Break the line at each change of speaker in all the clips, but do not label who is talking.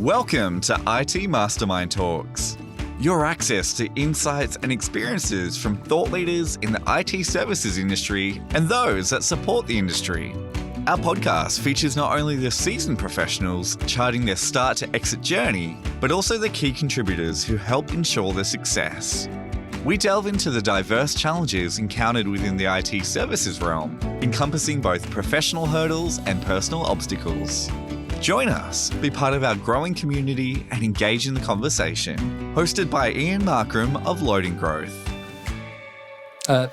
Welcome to IT Mastermind Talks, your access to insights and experiences from thought leaders in the IT services industry and those that support the industry. Our podcast features not only the seasoned professionals charting their start to exit journey, but also the key contributors who help ensure their success. We delve into the diverse challenges encountered within the IT services realm, encompassing both professional hurdles and personal obstacles. Join us, be part of our growing community and engage in the conversation. Hosted by Ian Markram of LoadingGrowth.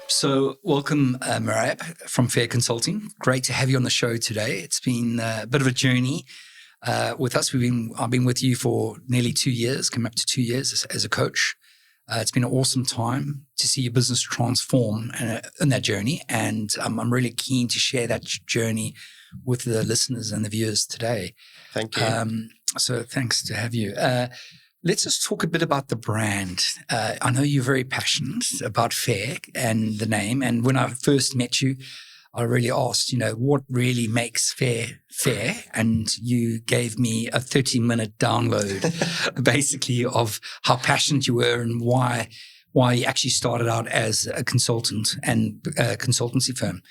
So welcome, Mehrab from FAIR Consulting. Great to have you on the show today. It's been a bit of a journey with us. I've been with you for nearly 2 years, coming up to 2 years as a coach. It's been an awesome time to see your business transform in that journey, and I'm really keen to share that journey with the listeners and the viewers today.
Thank you.
So thanks to have you. Let's just talk a bit about the brand. I know you're very passionate about FAIR and the name. And when I first met you, I really asked, what really makes FAIR FAIR? And you gave me a 30-minute download, basically, of how passionate you were and why you actually started out as a consultant and a consultancy firm.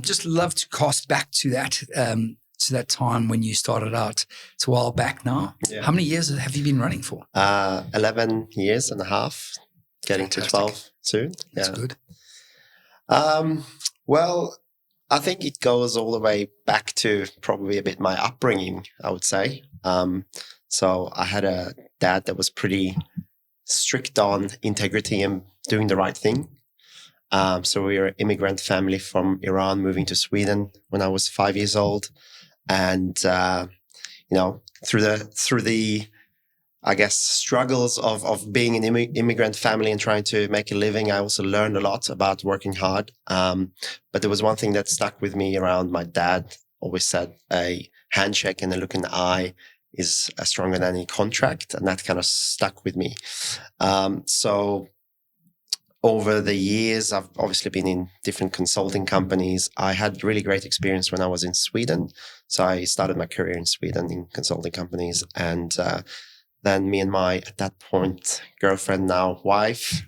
Just love to cast back to that time when you started out. It's a while back now. Yeah. How many years have you been running for?
11 years and a half, getting Fantastic. To 12 soon.
That's good.
Well, I think it goes all the way back to probably a bit my upbringing, I would say. So I had a dad that was pretty strict on integrity and doing the right thing. So we were an immigrant family from Iran moving to Sweden when I was 5 years old. And, through the, I guess, struggles of being an immigrant family and trying to make a living, I also learned a lot about working hard. But there was one thing that stuck with me around my dad always said a handshake and a look in the eye is stronger than any contract. And that kind of stuck with me. So over the years, I've obviously been in different consulting companies. I had really great experience when I was in Sweden. So I started my career in Sweden in consulting companies. And then me and my, at that point, girlfriend, now wife,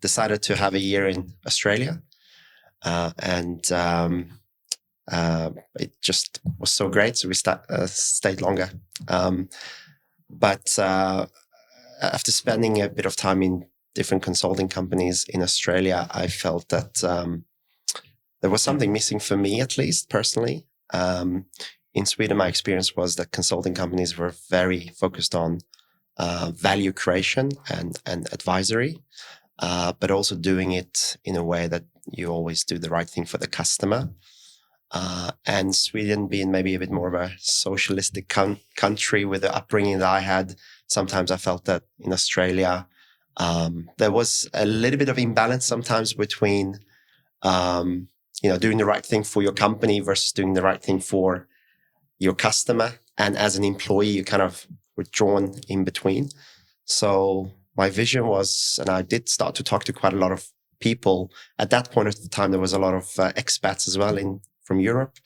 decided to have a year in Australia. It just was so great. So we stayed longer. But after spending a bit of time in different consulting companies in Australia, I felt that there was something missing for me, at least personally. In Sweden, my experience was that consulting companies were very focused on value creation and advisory, but also doing it in a way that you always do the right thing for the customer. And Sweden being maybe a bit more of a socialistic country with the upbringing that I had, sometimes I felt that in Australia, there was a little bit of imbalance sometimes between, doing the right thing for your company versus doing the right thing for your customer. And as an employee, you kind of were drawn in between. So my vision was, and I did start to talk to quite a lot of people. At that point at the time, there was a lot of expats as well from Europe,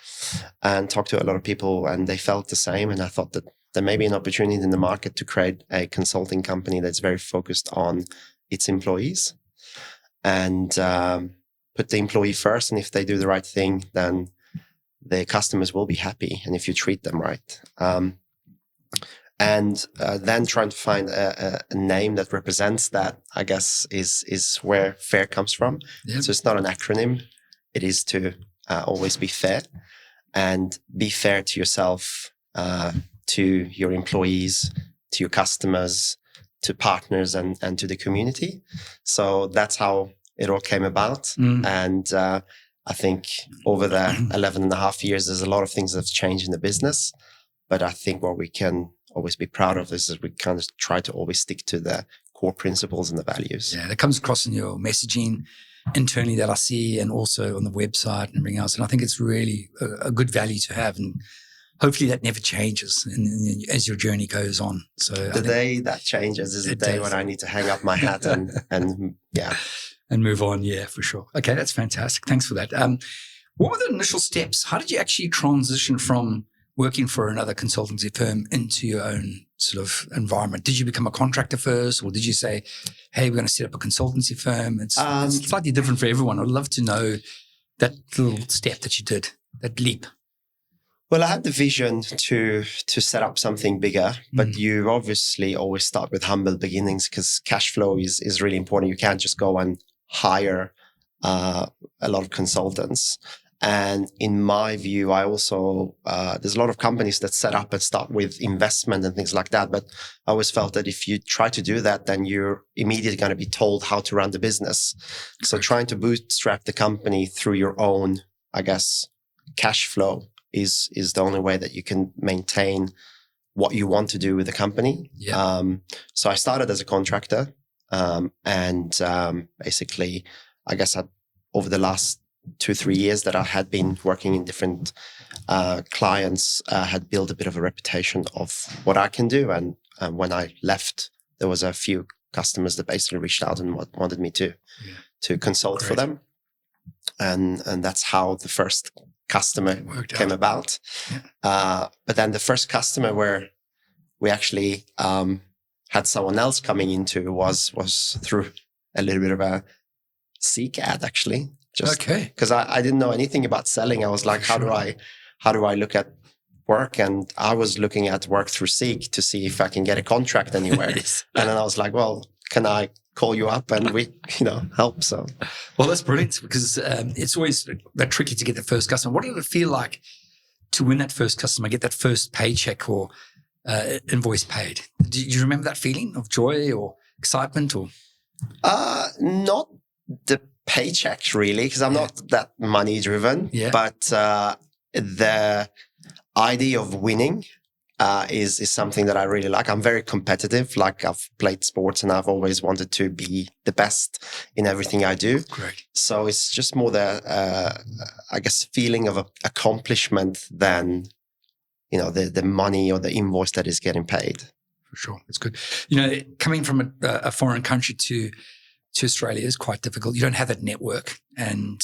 and talked to a lot of people, and they felt the same. And I thought that there may be an opportunity in the market to create a consulting company that's very focused on its employees and put the employee first. And if they do the right thing, then the customers will be happy. And if you treat them right. Then trying to find a name that represents that, I guess, is where FAIR comes from. Yeah. So it's not an acronym. It is to always be fair and be fair to yourself, to your employees, to your customers, to partners, and to the community. So that's how it all came about. And I think over the 11 and a half years, there's a lot of things that have changed in the business. But I think what we can always be proud of is that we kind of try to always stick to the core principles and the values.
Yeah, that comes across in your messaging internally that I see, and also on the website and everything else. And I think it's really a good value to have. And hopefully that never changes as your journey goes on. So
the day that changes is the day when I need to hang up my hat and yeah.
And move on. Yeah, for sure. Okay, that's fantastic. Thanks for that. What were the initial steps? How did you actually transition from working for another consultancy firm into your own sort of environment? Did you become a contractor first, or did you say, hey, we're going to set up a consultancy firm? It's slightly different for everyone. I'd love to know that little step that you did, that leap.
Well, I had the vision to set up something bigger, but you obviously always start with humble beginnings because cash flow is really important. You can't just go and hire a lot of consultants. And in my view, I also, there's a lot of companies that set up and start with investment and things like that. But I always felt that if you try to do that, then you're immediately going to be told how to run the business. So trying to bootstrap the company through your own, I guess, cash flow is the only way that you can maintain what you want to do with the company.
Yeah.
So I started as a contractor, and basically, I guess over the last 2-3 years that I had been working in different clients, had built a bit of a reputation of what I can do. And when I left, there was a few customers that basically reached out and wanted me to consult for them. And that's how the first customer came about. Yeah. But then the first customer where we actually had someone else coming into was through a little bit of a Seek ad, actually. Because I didn't know anything about selling. I was like, how do I look at work? And I was looking at work through Seek to see if I can get a contract anywhere. And then I was like, well, can I call you up and we, help? So,
well, that's brilliant because it's always that tricky to get the first customer. What did it feel like to win that first customer, get that first paycheck or invoice paid? Do you remember that feeling of joy or excitement or?
Not the paycheck really, because I'm not that money driven. Yeah. But the idea of winning is something that I really like. I'm very competitive. Like I've played sports and I've always wanted to be the best in everything I do.
Great.
So it's just more the, I guess, feeling of accomplishment than, the money or the invoice that is getting paid.
For sure. That's good. Coming from a foreign country to Australia is quite difficult. You don't have that network. And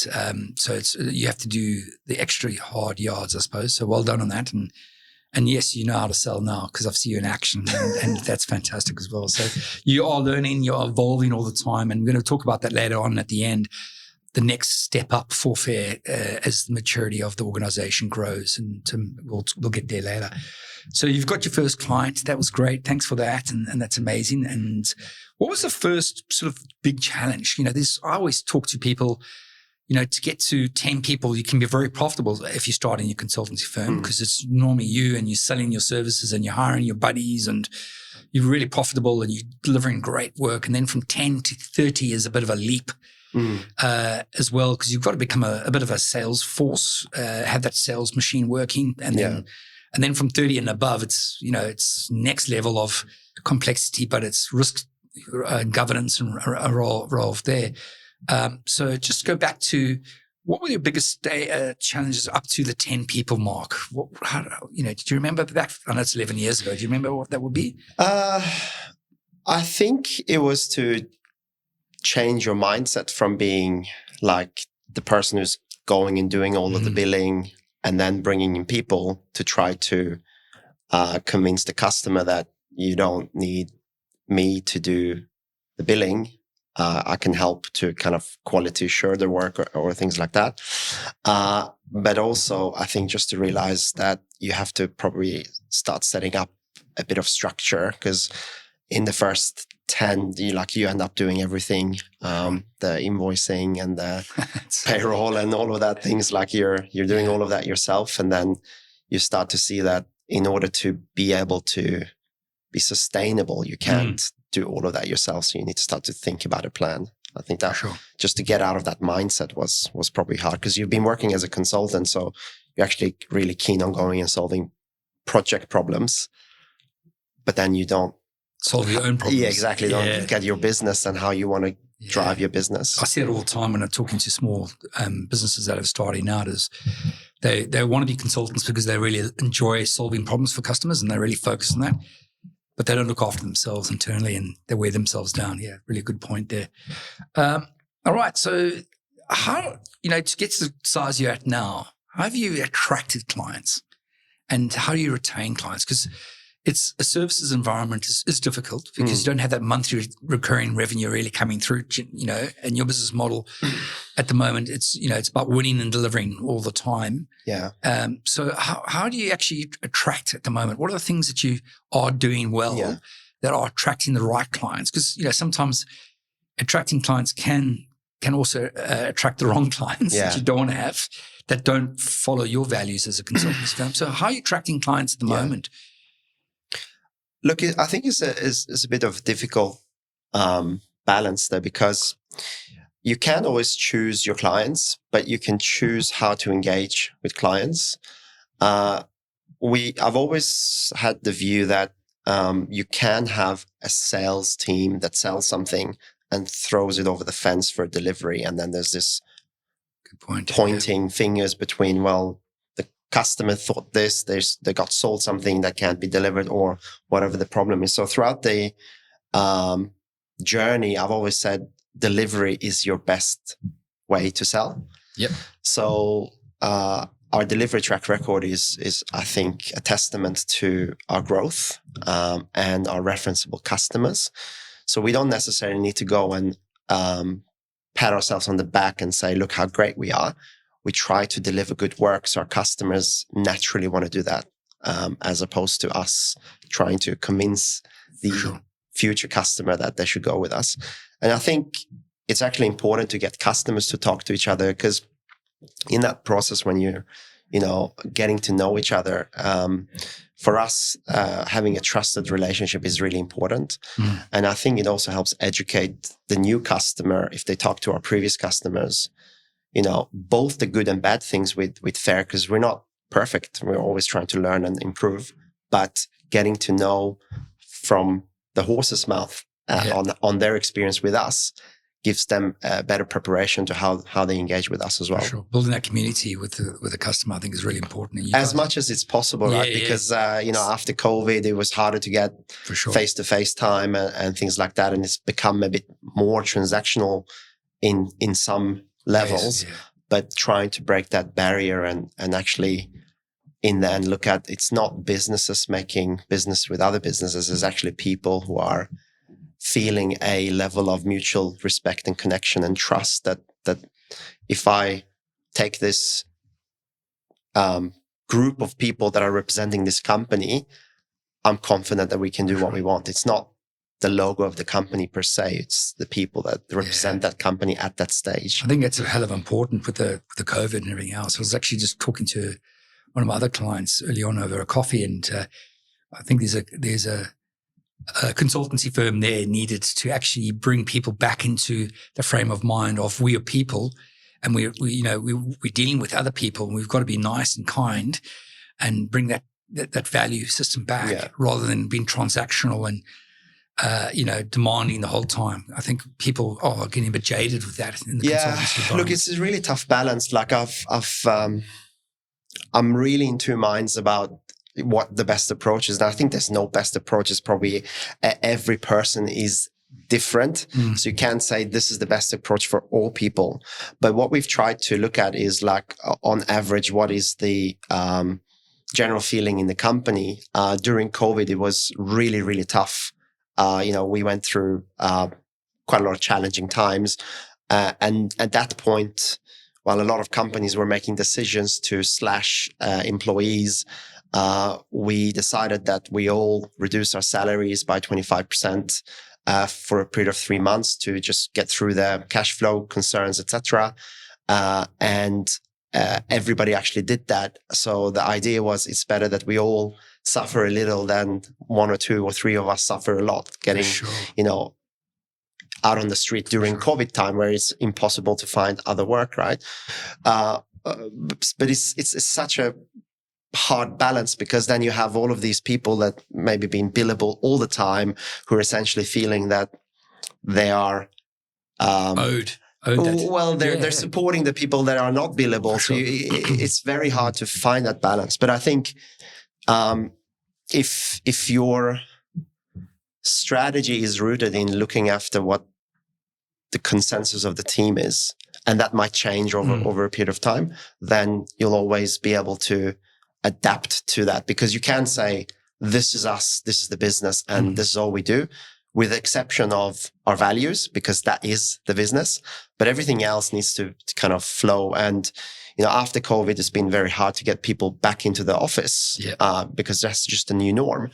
so you have to do the extra hard yards, I suppose. So well done on that. And yes, you know how to sell now because I've seen you in action and that's fantastic as well. So you are learning, you're evolving all the time. And we're going to talk about that later on at the end, the next step up for FAIR as the maturity of the organization grows. And we'll get there later. So you've got your first client. That was great. Thanks for that. And that's amazing. And what was the first sort of big challenge? I always talk to people, to get to 10 people, you can be very profitable if you start in your consultancy firm because it's normally you and you're selling your services and you're hiring your buddies and you're really profitable and you're delivering great work. And then from 10 to 30 is a bit of a leap as well because you've got to become a bit of a sales force, have that sales machine working. And then from 30 and above, it's, it's next level of complexity, but it's risk governance and a role there. So just go back to what were your biggest challenges up to the 10 people mark? Did you remember back? I know it's 11 years ago. Do you remember what that would be?
I think it was to change your mindset from being like the person who's going and doing all of the billing and then bringing in people to try to convince the customer that you don't need me to do the billing. I can help to kind of quality assure the work or things like that. But also, I think just to realize that you have to probably start setting up a bit of structure because in the first 10, you end up doing everything, the invoicing and the payroll and all of that things like you're doing all of that yourself. And then you start to see that in order to be able to be sustainable, you can't do all of that yourself. So you need to start to think about a plan. I think that just to get out of that mindset was probably hard because you've been working as a consultant. So you're actually really keen on going and solving project problems, but then you don't
solve your own problems.
Yeah, exactly. Don't look at your business and how you want to drive your business.
I see it all the time when I'm talking to small businesses that are starting out is they want to be consultants because they really enjoy solving problems for customers and they really focus on that. But they don't look after themselves internally and they wear themselves down. Yeah, really good point there. All right. So how, to get to the size you're at now, how have you attracted clients? And how do you retain clients? Because it's a services environment is difficult because you don't have that monthly recurring revenue really coming through, and your business model at the moment, it's about winning and delivering all the time.
Yeah.
So how do you actually attract at the moment? What are the things that you are doing well that are attracting the right clients? Because, sometimes attracting clients can also attract the wrong clients that you don't want to have, that don't follow your values as a consultancy firm. So how are you attracting clients at the moment?
Look, I think it's a bit of a difficult balance there, because you can't always choose your clients, but you can choose how to engage with clients. I've always had the view that you can have a sales team that sells something and throws it over the fence for delivery, and then there's this pointing fingers between, well, the customer thought this, they got sold something that can't be delivered, or whatever the problem is. So throughout the journey, I've always said delivery is your best way to sell.
Yep.
So our delivery track record is I think a testament to our growth and our referenceable customers. So we don't necessarily need to go and pat ourselves on the back and say, look how great we are. We try to deliver good work, so our customers naturally want to do that, as opposed to us trying to convince the future customer that they should go with us. And I think it's actually important to get customers to talk to each other, because in that process, when you're, getting to know each other, for us, having a trusted relationship is really important. And I think it also helps educate the new customer if they talk to our previous customers, both the good and bad things with FAIR, because we're not perfect. We're always trying to learn and improve, but getting to know from the horse's mouth on their experience with us gives them a better preparation to how they engage with us as well.
For sure. Building that community with the customer, I think, is really important.
As much as it's possible, right? Because, after COVID, it was harder to get face-to-face time and things like that. And it's become a bit more transactional in some levels, but trying to break that barrier and actually in the end look at, it's not businesses making business with other businesses. It's actually people who are feeling a level of mutual respect and connection and trust that if I take this group of people that are representing this company, I'm confident that we can do what we want. It's not the logo of the company per se. It's the people that represent that company at that stage.
I think that's a hell of important with the COVID and everything else. I was actually just talking to one of my other clients early on over a coffee, and I think there's a consultancy firm there needed to actually bring people back into the frame of mind of we are people, and we're dealing with other people, and we've got to be nice and kind and bring that value system back rather than being transactional and demanding the whole time. I think people are getting a bit jaded with that in the consultancy environment.
Look, it's a really tough balance. Like I'm really in two minds about what the best approach is. And I think there's no best approach. It's probably every person is different. So you can't say this is the best approach for all people. But what we've tried to look at is like on average, what is the general feeling in the company? During COVID, it was really, really tough. We went through quite a lot of challenging times. And at that point, while a lot of companies were making decisions to slash employees, we decided that we all reduce our salaries by 25% for a period of 3 months to just get through the cash flow concerns, etc. And everybody actually did that. So the idea was it's better that we all suffer a little than 1 or 2 or 3 of us suffer a lot, getting, out on the street during COVID time where it's impossible to find other work, right? But it's such a hard balance, because then you have all of these people that maybe been billable all the time who are essentially feeling that they are
owed.
Well, they're supporting the people that are not billable. So it's very hard to find that balance. But I think if your strategy is rooted in looking after what the consensus of the team is, and that might change over a period of time, then you'll always be able to adapt to that, because you can't say, this is us, this is the business, and this is all we do, with the exception of our values, because that is the business. But everything else needs to kind of flow. And, after COVID, it's been very hard to get people back into the office because that's just a new norm.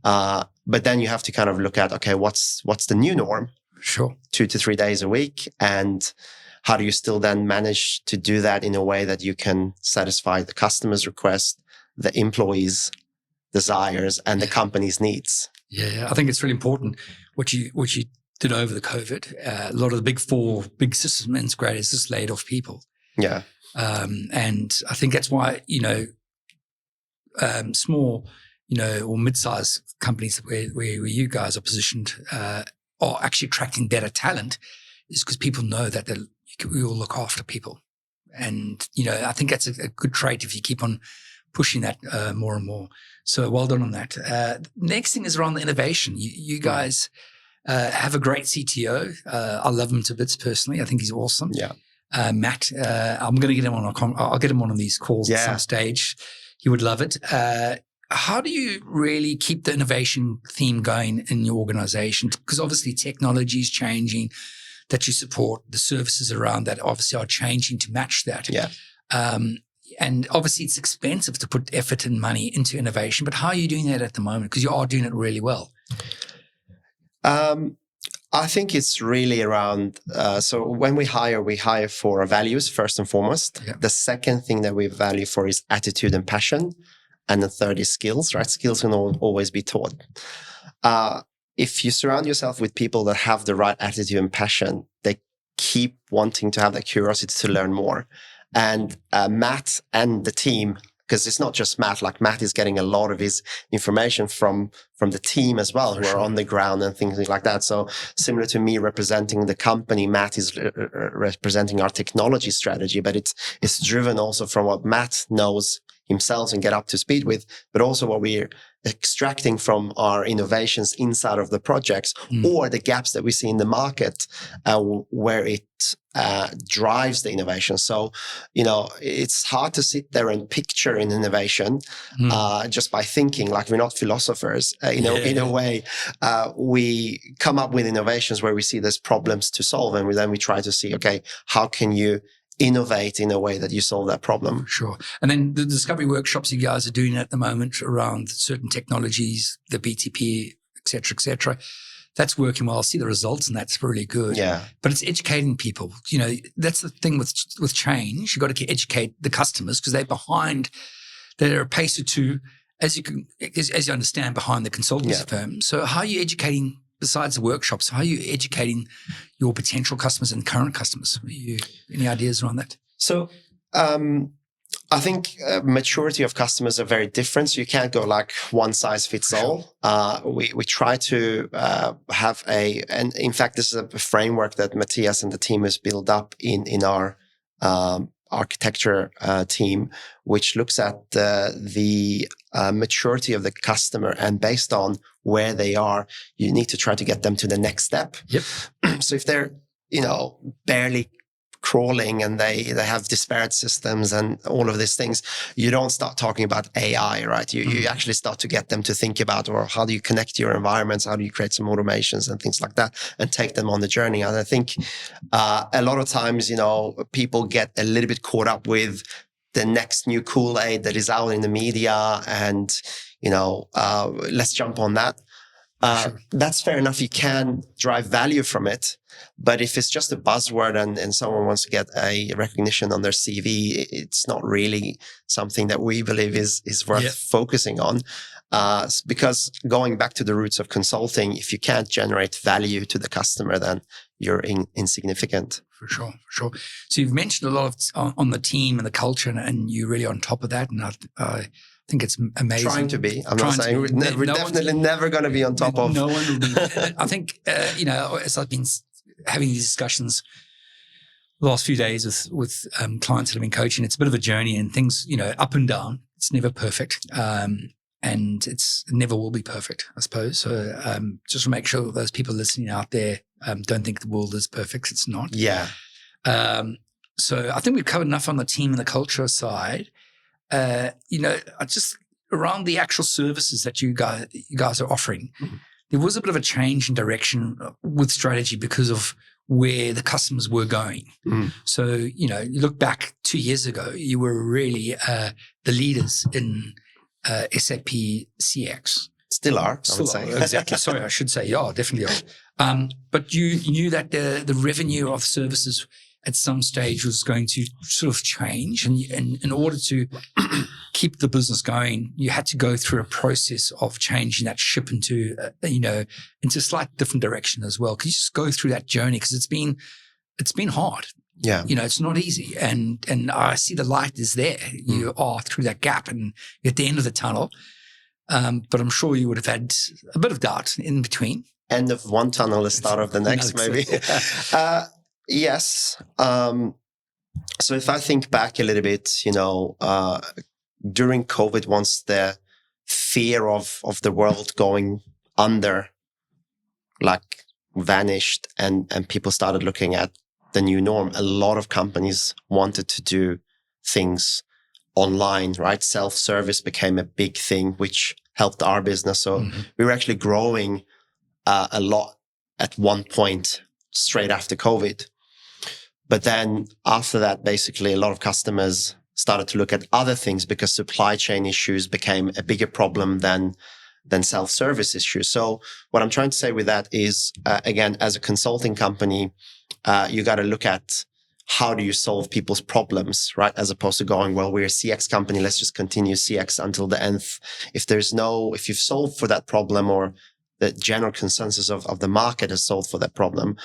But then you have to kind of look at, okay, what's the new norm?
Sure.
2 to 3 days a week. And how do you still then manage to do that in a way that you can satisfy the customer's request, the employees' desires, and the company's needs?
Yeah, I think it's really important what you did over the COVID. A lot of the big 4 big system integrators just laid off people.
Yeah.
And I think that's why, small, or mid-sized companies where you guys are positioned are actually attracting better talent, is because people know that we all look after people. And, I think that's a good trait if you keep on pushing that more and more. So well done on that. Next thing is around the innovation. You guys have a great CTO. I love him to bits personally. I think he's awesome.
Yeah.
Matt, I'm going to get him I'll get him on these calls at some stage. He would love it. How do you really keep the innovation theme going in your organization? Because obviously technology is changing that you support. The services around that obviously are changing to match that.
Yeah.
And obviously it's expensive to put effort and money into innovation, but how are you doing that at the moment? Because you are doing it really well.
I think it's really around, so when we hire for our values first and foremost. Yeah. The second thing that we value for is attitude and passion. And the third is skills, right? Skills can always be taught. If you surround yourself with people that have the right attitude and passion, they keep wanting to have that curiosity to learn more. And Matt and the team, because it's not just Matt, like Matt is getting a lot of his information from the team as well, who are on the ground and things like that. So similar to me representing the company, Matt is representing our technology strategy, but it's driven also from what Matt knows himself and get up to speed with, but also what we're extracting from our innovations inside of the projects or the gaps that we see in the market where it drives the innovation. So, it's hard to sit there and picture an innovation just by thinking. Like, we're not philosophers. In a way, we come up with innovations where we see there's problems to solve, and then we try to see, okay, how can you innovate in a way that you solve that problem?
Sure. And then the discovery workshops you guys are doing at the moment around certain technologies, the BTP, et cetera, that's working well. I see the results, and that's really good.
Yeah.
But it's educating people. That's the thing with change. You've got to educate the customers because they're behind. They're a pace or two, as you understand, behind the consultancy firm. So how are you educating, besides the workshops, how are you educating your potential customers and current customers? Any ideas around that?
So I think maturity of customers are very different. So you can't go like one size fits all. We try to have and in fact, this is a framework that Matthias and the team has built up in our architecture team, which looks at the maturity of the customer, and based on where they are, you need to try to get them to the next step.
Yep.
So if they're, barely crawling and they have disparate systems and all of these things, you don't start talking about AI, right? You actually start to get them to think about, or how do you connect your environments? How do you create some automations and things like that, and take them on the journey? And I think a lot of times, people get a little bit caught up with the next new Kool-Aid that is out in the media, and, let's jump on that. Sure. That's fair enough. You can drive value from it. But if it's just a buzzword and someone wants to get a recognition on their CV, it's not really something that we believe is worth focusing on. Because going back to the roots of consulting, if you can't generate value to the customer, then you're insignificant.
For sure. So you've mentioned a lot on the team and the culture, and you're really on top of that. And I think it's amazing.
Trying to be. I'm not saying we're definitely never going to be on top of.
No one will be. I think, as I've been having these discussions the last few days with clients that have been coaching, it's a bit of a journey, and things, up and down. It's never perfect. And it never will be perfect, I suppose. So just to make sure that those people listening out there don't think the world is perfect. It's not.
Yeah.
So I think we've covered enough on the team and the culture side. just around the actual services that you guys are offering, there was a bit of a change in direction with strategy because of where the customers were going. So, you look back 2 years ago, you were really the leaders in SAP CX.
Still are, I would say.
Exactly. Sorry, I should say, yeah, definitely are. But you knew that the revenue of services at some stage was going to sort of change. And in order to keep the business going, you had to go through a process of changing that ship into a slight different direction as well. Could you just go through that journey? Because it's been hard.
Yeah.
It's not easy. And I see the light is there. You are through that gap and you're at the end of the tunnel. But I'm sure you would have had a bit of doubt in between.
End of one tunnel, the start of the next, maybe. Yes. So if I think back a little bit, during COVID, once the fear of the world going under, vanished and people started looking at the new norm, a lot of companies wanted to do things online, right? Self-service became a big thing, which helped our business. So we were actually growing a lot at one point straight after COVID. But then after that, basically a lot of customers started to look at other things because supply chain issues became a bigger problem than self-service issues. So what I'm trying to say with that is, again, as a consulting company, you got to look at how do you solve people's problems, right? As opposed to going, well, we're a CX company, let's just continue CX until the nth. If you've solved for that problem, or the general consensus of the market has solved for that problem,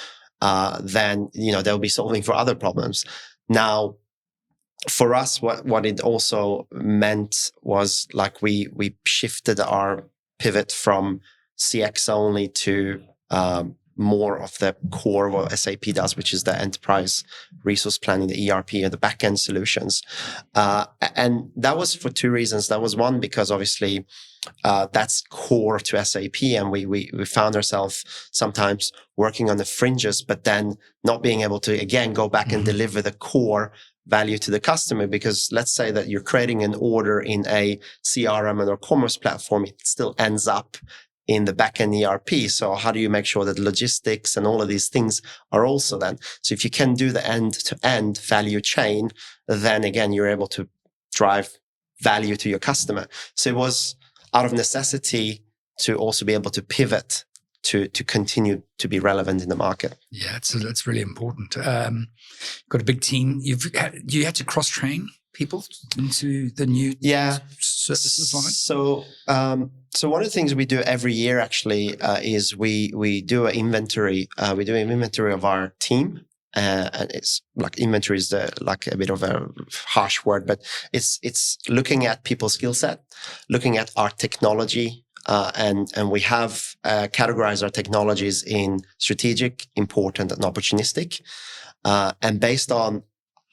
then, they'll be solving for other problems. Now, for us, what it also meant was we shifted our pivot from CX only to, more of the core of what SAP does, which is the enterprise resource planning, the ERP, and the back-end solutions. And that was for two reasons. That was one, because obviously that's core to SAP, and we found ourselves sometimes working on the fringes, but then not being able to, again, go back and deliver the core value to the customer. Because let's say that you're creating an order in a CRM or commerce platform, it still ends up in the back-end ERP. So how do you make sure that logistics and all of these things are also then? So if you can do the end-to-end value chain, then again, you're able to drive value to your customer. So it was out of necessity to also be able to pivot to continue to be relevant in the market. Yeah,
that's really important. Got a big team. You had to cross-train people into the new services line?
So one of the things we do every year actually is we do an inventory. We do an inventory of our team. And it's inventory is a bit of a harsh word, but it's looking at people's skill set, looking at our technology, and we have categorized our technologies in strategic, important, and opportunistic. And based on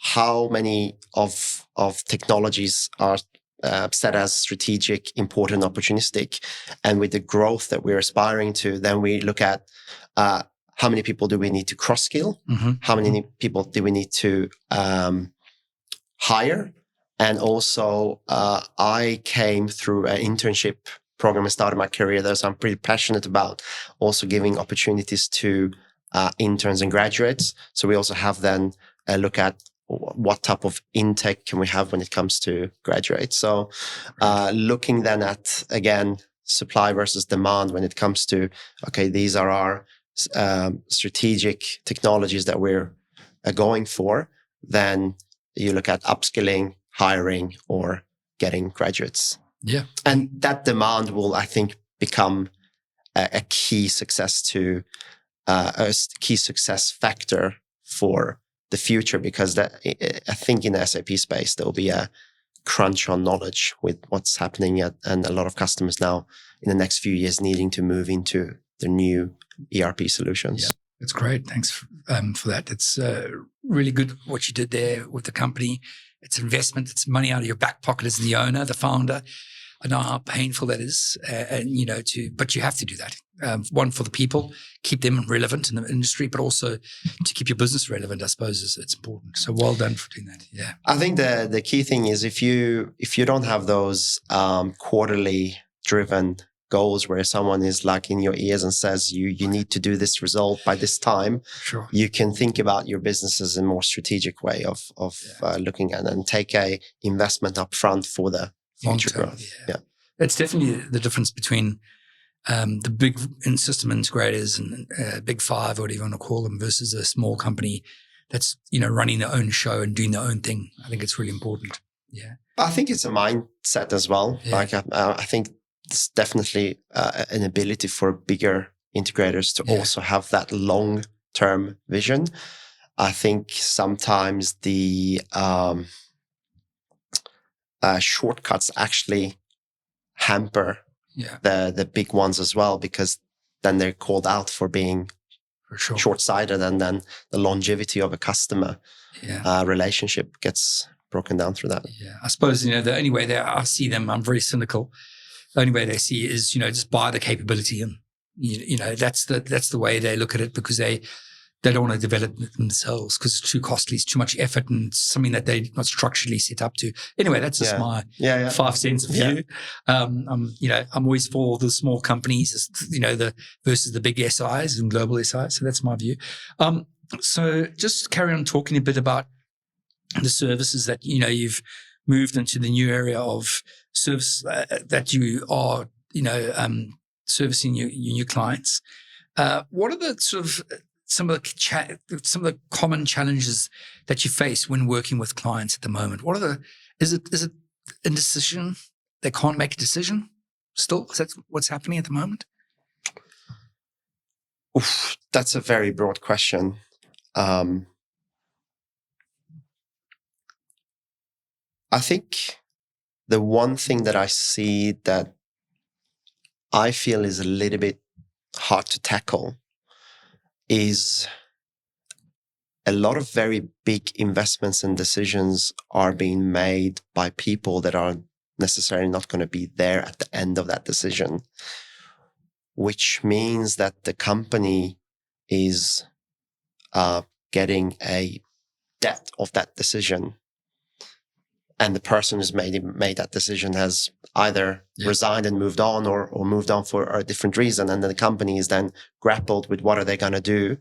how many of technologies are set as strategic, important, opportunistic, and with the growth that we're aspiring to, then we look at how many people do we need to cross-skill? How many people do we need to hire? And also, I came through an internship program and started my career there, so I'm pretty passionate about also giving opportunities to interns and graduates. So we also have then a look at what type of intake can we have when it comes to graduates. So looking then at, again, supply versus demand when it comes to, okay, these are our strategic technologies that we're going for. Then you look at upskilling, hiring, or getting graduates.
Yeah.
And that demand will, I think, become a key success factor for the future, because I think in the SAP space, there will be a crunch on knowledge with what's happening and a lot of customers now in the next few years needing to move into the new ERP solutions.
Yeah, that's great. Thanks for that. It's really good what you did there with the company. It's investment. It's money out of your back pocket as the owner, the founder. I know how painful that is, but you have to do that. One, for the people, keep them relevant in the industry, but also to keep your business relevant, I suppose, it's important. So well done for doing that. Yeah.
I think the key thing is if you don't have those quarterly driven goals where someone is like in your ears and says you need to do this result by this time,
sure,
you can think about your businesses in a more strategic way of looking at and take a investment up front for the future growth. Yeah.
It's definitely the difference between the big system integrators and big five, or whatever you want to call them, versus a small company that's, running their own show and doing their own thing. I think it's really important. Yeah.
I think it's a mindset as well.
Yeah.
Like I think it's definitely an ability for bigger integrators to also have that long-term vision. I think sometimes the shortcuts actually hamper the big ones as well, because then they're called out for being short-sighted, and then the longevity of a customer relationship gets broken down through that.
Yeah, I suppose, the only way that I see them, I'm very cynical, the only way they see it is, just buy the capability, and, that's the way they look at it, because they don't want to develop it themselves because it's too costly, it's too much effort, and it's something that they're not structurally set up to. Anyway, that's just my 5 cents of view. I'm always for the small companies, versus the big SIs and global SIs. So that's my view. So just carry on talking a bit about the services that, you've moved into the new area of service that you are, servicing your new clients. What are the sort of some of the common challenges that you face when working with clients at the moment? Is it indecision? They can't make a decision still? Is that what's happening at the moment?
Oof, that's a very broad question. I think the one thing that I see that I feel is a little bit hard to tackle is a lot of very big investments and decisions are being made by people that are necessarily not going to be there at the end of that decision, which means that the company is getting a debt of that decision. And the person who's made that decision has either resigned and moved on, or moved on for a different reason. And then the company is then grappled with what are they going to do.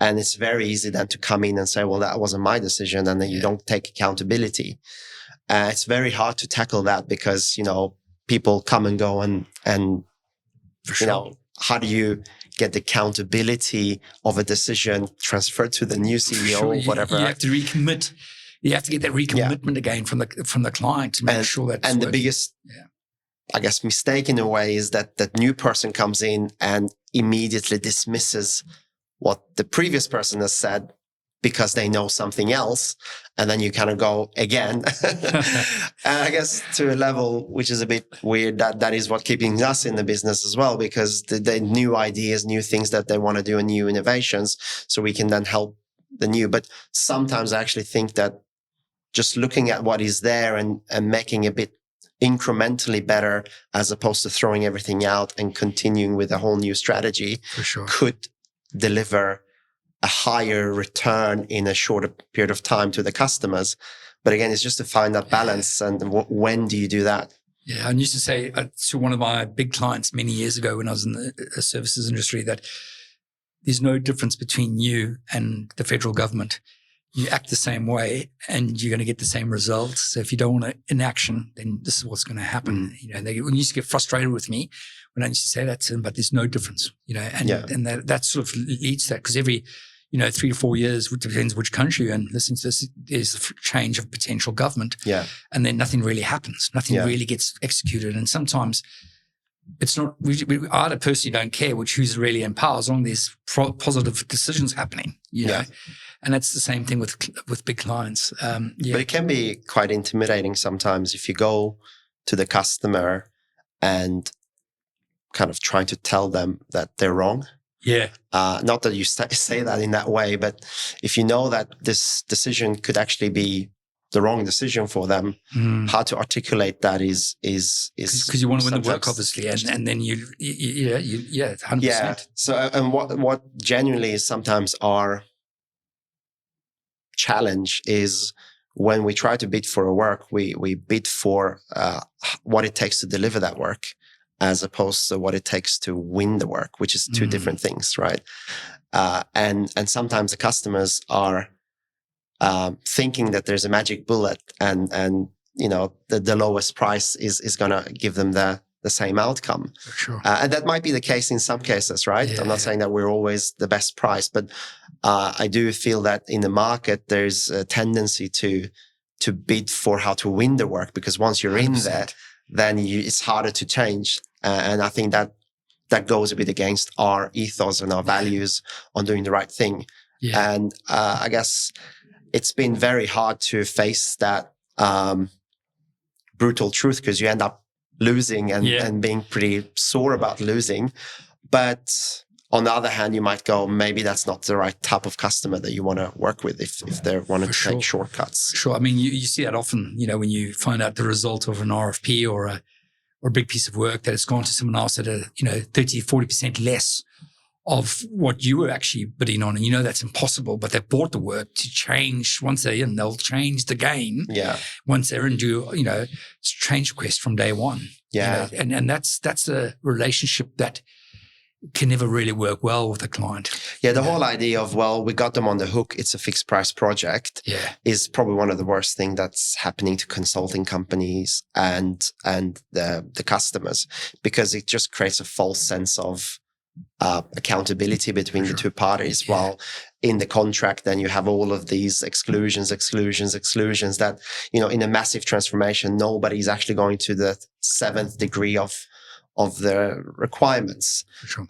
And it's very easy then to come in and say, well, that wasn't my decision. And then you don't take accountability. It's very hard to tackle that because, people come and go and how do you get the accountability of a decision transferred to the new CEO or whatever?
You have to recommit. You have to get that recommitment again from the client to make sure that's
the biggest, I guess, mistake in a way is that that new person comes in and immediately dismisses what the previous person has said because they know something else. And then you kind of go again. And I guess to a level which is a bit weird, that is what keeping us in the business as well, because the new ideas, new things that they want to do and new innovations, so we can then help the new. But sometimes I actually think that just looking at what is there and making a bit incrementally better, as opposed to throwing everything out and continuing with a whole new strategy, could deliver a higher return in a shorter period of time to the customers. But again, it's just to find that balance. And when do you do that?
Yeah, I used to say to one of my big clients many years ago when I was in the services industry that there's no difference between you and the federal government. You act the same way and you're going to get the same results. So if you don't want to inaction, then this is what's going to happen. They used to get frustrated with me when I used to say that to them, but there's no difference, and that sort of leads to that, because every, 3 to 4 years, it depends which country you're in, listening to this, there's a change of potential government. Yeah. And then nothing really happens. Nothing really gets executed. And sometimes it's not, I personally don't care who's really in power, as long as there's positive decisions happening, know. And that's the same thing with big clients. But
it can be quite intimidating sometimes if you go to the customer and kind of trying to tell them that they're wrong.
Yeah.
Not that you say that in that way, but if you know that this decision could actually be the wrong decision for them. How to articulate that is
because you want to win the work, obviously, and then you 100%.
Yeah. So, and what genuinely is sometimes our challenge is when we try to bid for a work, we bid for what it takes to deliver that work, as opposed to what it takes to win the work, which is two different things, right? And sometimes the customers are thinking that there's a magic bullet, and the lowest price is going to give them the same outcome.
Sure.
And that might be the case in some cases, right?
Yeah,
I'm not saying that we're always the best price, but I do feel that in the market there's a tendency to bid for how to win the work, because once you're 100%. In there, then it's harder to change. And I think that goes a bit against our ethos and our values on doing the right thing. Yeah. And I guess it's been very hard to face that brutal truth, because you end up losing and being pretty sore about losing. But on the other hand, you might go, maybe that's not the right type of customer that you want to work with if they want to take shortcuts.
Sure. I mean, you see that often, when you find out the result of an RFP or a big piece of work, that it's gone to someone else at a 30, 40% less of what you were actually bidding on. And that's impossible, but they've bought the work to change. Once they're in, they'll change the game.
Yeah.
Once they're in, it's a change request from day one.
Yeah.
And that's a relationship that can never really work well with a client.
Yeah, the whole idea of, we got them on the hook, it's a fixed price project, is probably one of the worst things that's happening to consulting companies and the customers, because it just creates a false sense of accountability between the two parties. While in the contract, then you have all of these exclusions that, in a massive transformation, nobody's actually going to the 7th degree of the requirements.
Sure.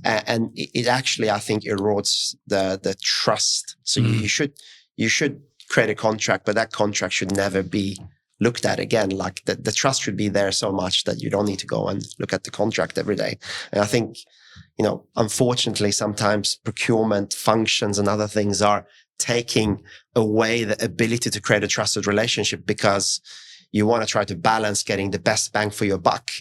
And it actually, I think, erodes the trust. So you should create a contract, but that contract should never be looked at again. Like the trust should be there so much that you don't need to go and look at the contract every day. And I think, unfortunately, sometimes procurement functions and other things are taking away the ability to create a trusted relationship, because you want to try to balance getting the best bang for your buck,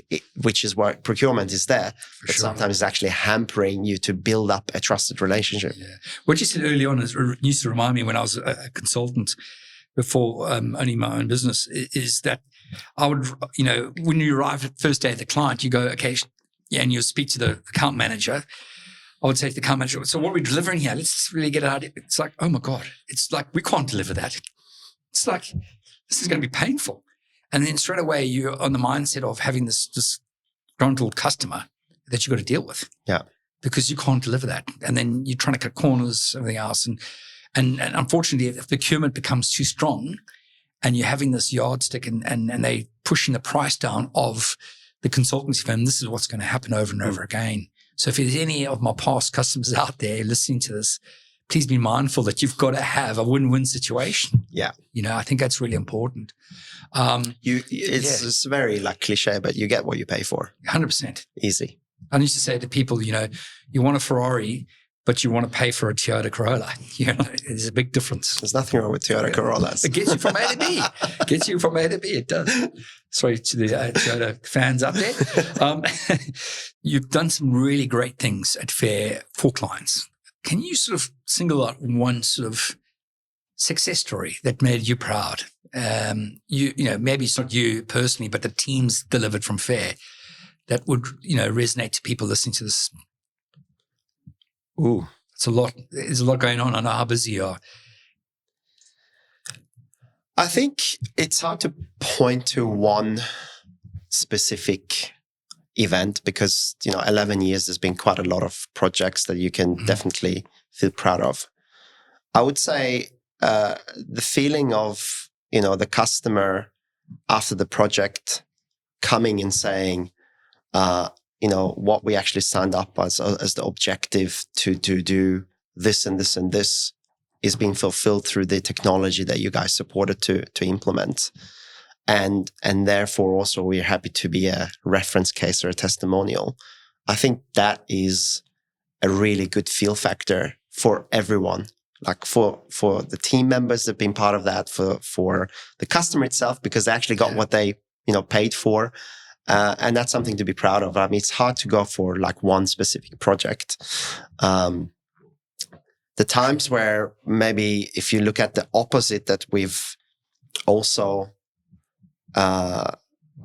which is where procurement is there. But sometimes it's actually hampering you to build up a trusted relationship. Yeah.
What you said early on used to remind me when I was a consultant before owning my own business, is that I would, when you arrive at the first day of the client, you go, okay, and you speak to the account manager. I would say to the account manager, so what are we delivering here? Let's really get it out. It's like, oh my God, it's like, we can't deliver that. It's like, this is going to be painful. And then straight away, you're on the mindset of having this disgruntled customer that you've got to deal with.
Yeah.
Because you can't deliver that. And then you're trying to cut corners, everything else. And unfortunately, if procurement becomes too strong and you're having this yardstick and they pushing the price down of the consultancy firm, this is what's going to happen over and over again. So if there's any of my past customers out there listening to this, please be mindful that you've got to have a win-win situation.
Yeah.
I think that's really important.
It's very cliche, but you get what you pay for.
100%.
Easy.
I used to say to people, you want a Ferrari, but you want to pay for a Toyota Corolla. There's a big difference.
There's nothing wrong with Toyota Corollas.
It gets you from A to B. It does. Sorry to the Toyota fans out there. You've done some really great things at FAIR for clients. Can you sort of single out one sort of success story that made you proud? Maybe it's not you personally, but the teams delivered from FAIR that would, resonate to people listening to this.
Ooh,
it's a lot. There's a lot going on. I know how busy you are.
I think it's hard to point to one specific event, because 11 years there's been quite a lot of projects that you can definitely feel proud of. I would say the feeling of the customer after the project coming and saying what we actually signed up as the objective to do this and this and this is being fulfilled through the technology that you guys supported to implement. And therefore also we're happy to be a reference case or a testimonial. I think that is a really good feel factor for everyone, like for the team members that have been part of that, for the customer itself, because they actually got what they, paid for. And that's something to be proud of. I mean, it's hard to go for like one specific project. The times where maybe if you look at the opposite that we've also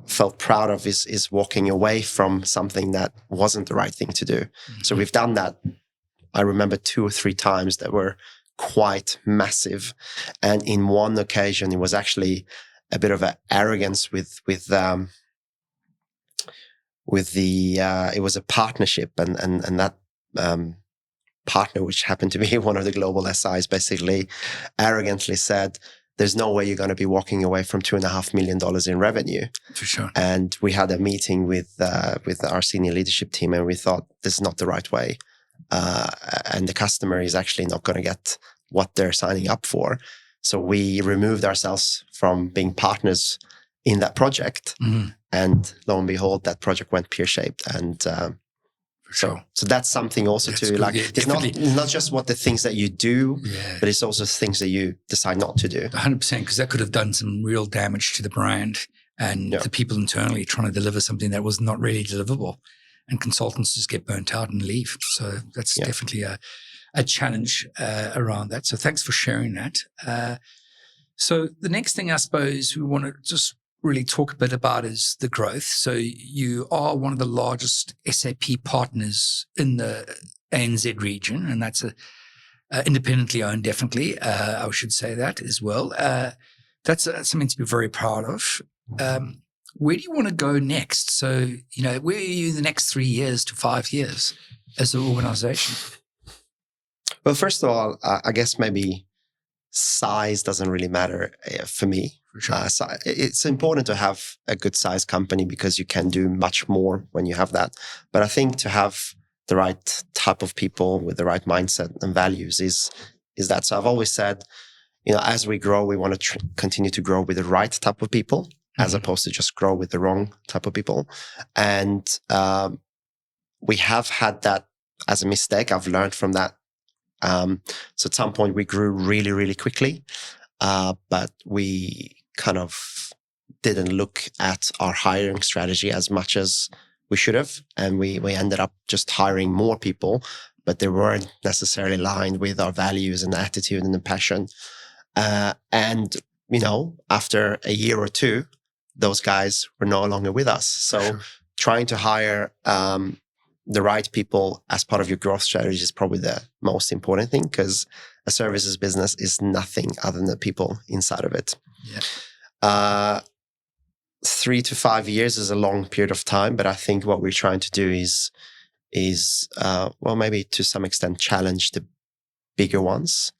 felt proud of is walking away from something that wasn't the right thing to do. So we've done that. I remember 2 or 3 times that were quite massive. And in one occasion, it was actually a bit of an arrogance with it was a partnership and that partner, which happened to be one of the global SIs, basically arrogantly said, there's no way you're going to be walking away from $2.5 million in revenue.
For sure.
And we had a meeting with our senior leadership team, and we thought this is not the right way. And the customer is actually not going to get what they're signing up for. So we removed ourselves from being partners in that project. Mm-hmm. And lo and behold, that project went pear-shaped. And so that's something also that's to good. Like, it's not just what the things that you do, but it's also things that you decide not to do.
100%, because that could have done some real damage to the brand and the people internally trying to deliver something that was not really deliverable. And consultants just get burnt out and leave. So that's definitely a challenge around that. So thanks for sharing that. So the next thing I suppose we want to just really talk a bit about is the growth. So you are one of the largest SAP partners in the ANZ region, and that's independently owned, definitely. I should say that as well. That's something to be very proud of. Where do you want to go next? So, where are you in the next 3 years to 5 years as an organization?
Well, first of all, I guess maybe size doesn't really matter for me. For sure. So it's important to have a good sized company because you can do much more when you have that. But I think to have the right type of people with the right mindset and values is that. So I've always said, as we grow, we want to continue to grow with the right type of people, as opposed to just grow with the wrong type of people. And we have had that as a mistake. I've learned from that. So at some point we grew really, really quickly, but we kind of didn't look at our hiring strategy as much as we should have. And we ended up just hiring more people, but they weren't necessarily aligned with our values and attitude and the passion. And after a year or two, those guys were no longer with us. So trying to hire the right people as part of your growth strategy is probably the most important thing, because a services business is nothing other than the people inside of it. 3 to 5 years is a long period of time, but I think what we're trying to do is maybe to some extent challenge the bigger ones,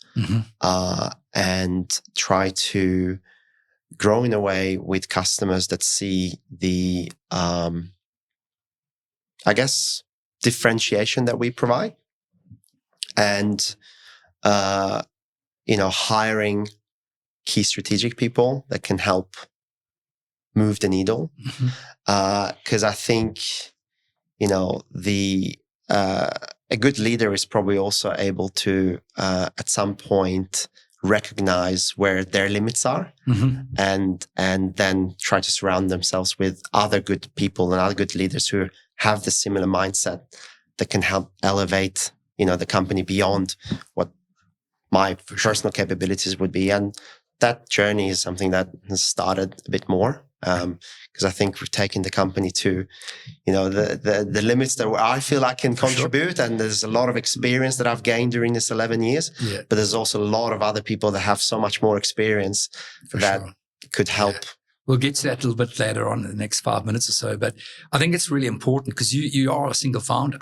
and try to grow in a way with customers that see the, differentiation that we provide, and, hiring key strategic people that can help move the needle. Because I think, a good leader is probably also able to, at some point, recognize where their limits are, and then try to surround themselves with other good people and other good leaders who have the similar mindset that can help elevate, the company beyond what my personal capabilities would be. And that journey is something that has started a bit more, because I think we've taken the company to, the limits that I feel I can contribute. And there's a lot of experience that I've gained during this 11 years, but there's also a lot of other people that have so much more experience could help.
We'll get to that a little bit later on in the next 5 minutes or so. But I think it's really important because you are a single founder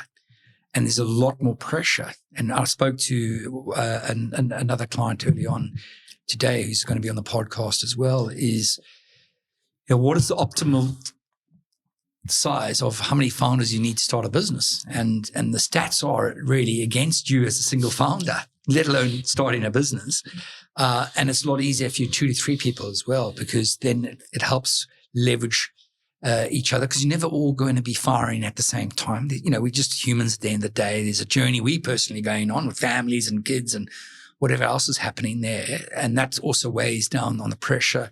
and there's a lot more pressure. And I spoke to another client early on today who's going to be on the podcast as well, is what is the optimal size of how many founders you need to start a business? And the stats are really against you as a single founder, let alone starting a business. And it's a lot easier if you're 2 to 3 people as well, because then it helps leverage each other, because you're never all going to be firing at the same time. We're just humans at the end of the day. There's a journey we personally going on with families and kids and whatever else is happening there. And that also weighs down on the pressure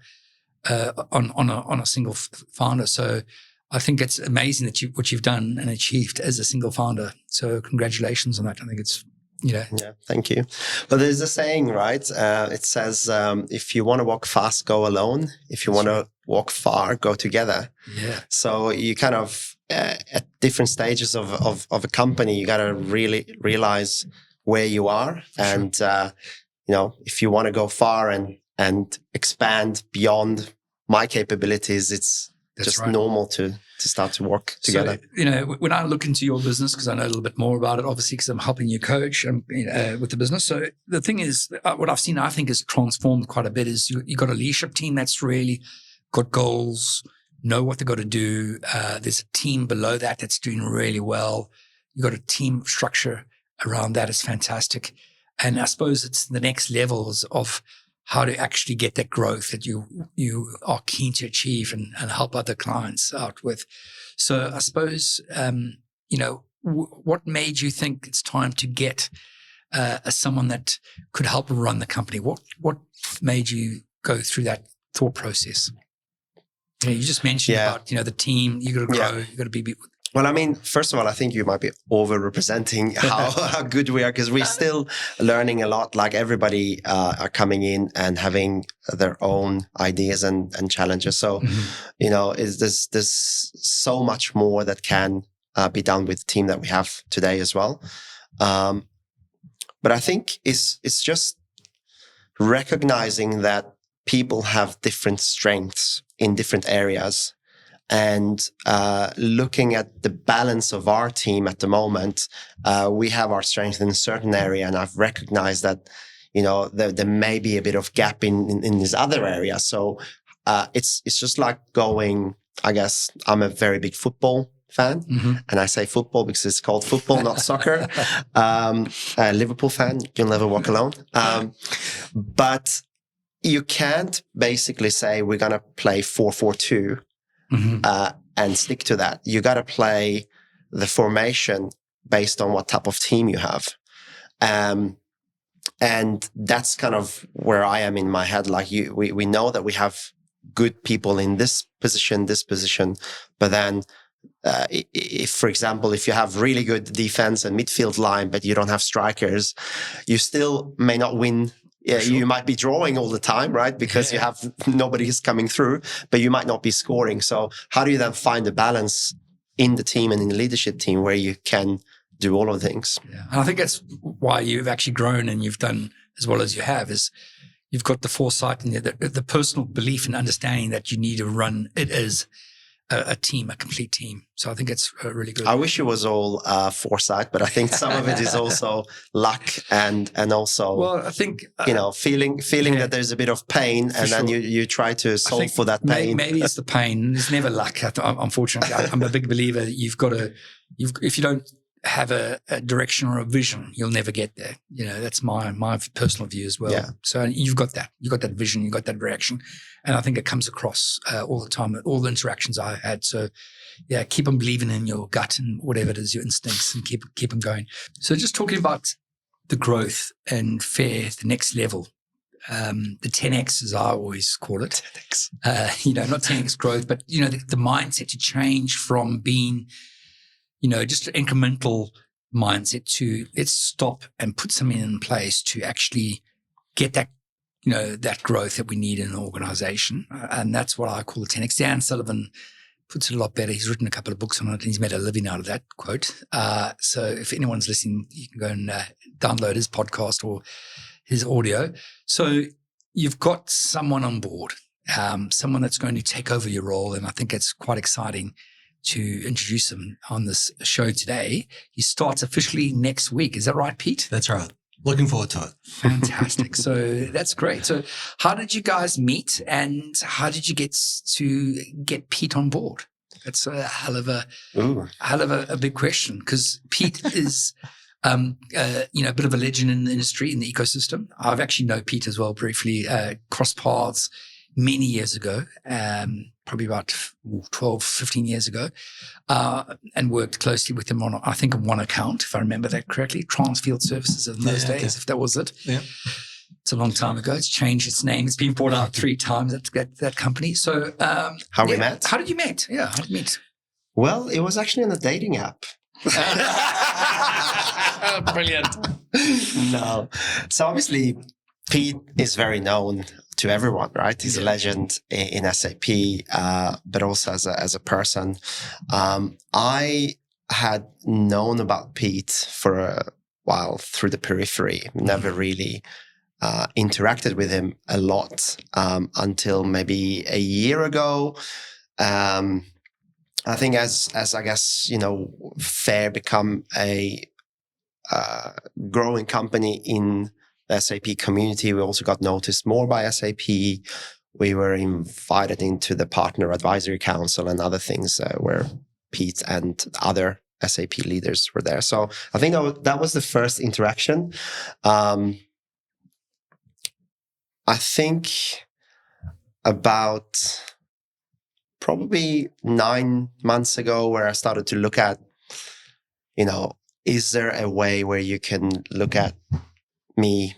on a single founder. So I think it's amazing that what you've done and achieved as a single founder. So congratulations on that. I think it's,
Yeah, thank you. But there's a saying, right? It says, if you want to walk fast, go alone. If you want to walk far, go together.
Yeah.
So you kind of, at different stages of a company, you got to really realize where you are. And, if you want to go far and expand beyond my capabilities, it's just normal to start to work together.
So, when I look into your business, because I know a little bit more about it, obviously, because I'm helping you coach with the business. So the thing is, what I've seen, I think, has transformed quite a bit is you got a leadership team that's really got goals, know what they've got to do. There's a team below that's doing really well. You got a team structure around that is fantastic. And I suppose it's the next levels of how to actually get that growth that you are keen to achieve and help other clients out with. So I suppose, what made you think it's time to get someone that could help run the company? What made you go through that thought process? You just mentioned about, the team, you got to grow, you got to be.
Well, I mean, first of all, I think you might be over-representing how good we are, because we're still learning a lot. Like everybody are coming in and having their own ideas and challenges. So, there's so much more that can be done with the team that we have today as well. But I think it's just recognizing that people have different strengths in different areas. And looking at the balance of our team at the moment, we have our strength in a certain area, and I've recognized that, there may be a bit of gap in this other area. So it's just like going. I guess I'm a very big football fan, and I say football because it's called football, not soccer. A Liverpool fan, you'll never walk alone. But you can't basically say we're gonna play 4-4-2. And stick to that. You got to play the formation based on what type of team you have. And that's kind of where I am in my head. Like we know that we have good people in this position, but then if, for example, if you have really good defense and midfield line, but you don't have strikers, you still may not win. Yeah, sure. You might be drawing all the time, right? Because you have nobody is coming through, but you might not be scoring. So how do you then find the balance in the team and in the leadership team where you can do all of the things?
Yeah. And I think that's why you've actually grown and you've done as well as you have, is you've got the foresight and the personal belief and understanding that you need to run it as a team, a complete team. So I think it's really good.
I wish it was all foresight, but I think some of it is also luck and also,
well, I think,
feeling that there's a bit of pain, and then you try to solve for that pain.
Maybe it's the pain. There's never luck. Unfortunately, I'm a big believer that if you don't have a direction or a vision, you'll never get there. That's my personal view as well. Yeah. So you've got that. You've got that vision. You've got that direction. And I think it comes across all the time, all the interactions I had. So yeah, keep on believing in your gut and whatever it is, your instincts, and keep them going. So just talking about the growth and FAIR, the next level, the 10X, as I always call it. 10X. Not 10X growth, but, the mindset to change from being, just an incremental mindset to let's stop and put something in place to actually get that, that growth that we need in an organization. And that's what I call the 10X. Dan Sullivan puts it a lot better. He's written a couple of books on it and he's made a living out of that quote. So if anyone's listening, you can go and download his podcast or his audio. So you've got someone on board, someone that's going to take over your role. And I think it's quite exciting to introduce him on this show today. He starts officially next week. Is that right, Pete?
That's right. Looking forward to it.
Fantastic. So that's great. So how did you guys meet and how did you get Pete on board? That's a hell of a big question, because Pete is, a bit of a legend in the industry, in the ecosystem. I've actually known Pete as well briefly, crossed paths many years ago, probably about 12, 15 years ago, and worked closely with him on, I think, on one account, if I remember that correctly, Transfield Services in those days, if that was it.
Yeah.
It's a long time ago. It's changed its name. It's been bought out 3 times, that company. So
how we met?
How did you meet? Yeah, how did you meet?
Well, it was actually on a dating app.
Brilliant.
No. So obviously, Pete is very known to everyone, right? He's a legend in SAP, but also as a person. I had known about Pete for a while through the periphery, never really interacted with him a lot until maybe a year ago. I think as I guess, FAIR become a growing company in the SAP community, we also got noticed more by SAP. We were invited into the Partner Advisory Council and other things where Pete and other SAP leaders were there. So I think that was the first interaction. I think about probably 9 months ago, where I started to look at, is there a way where you can look at me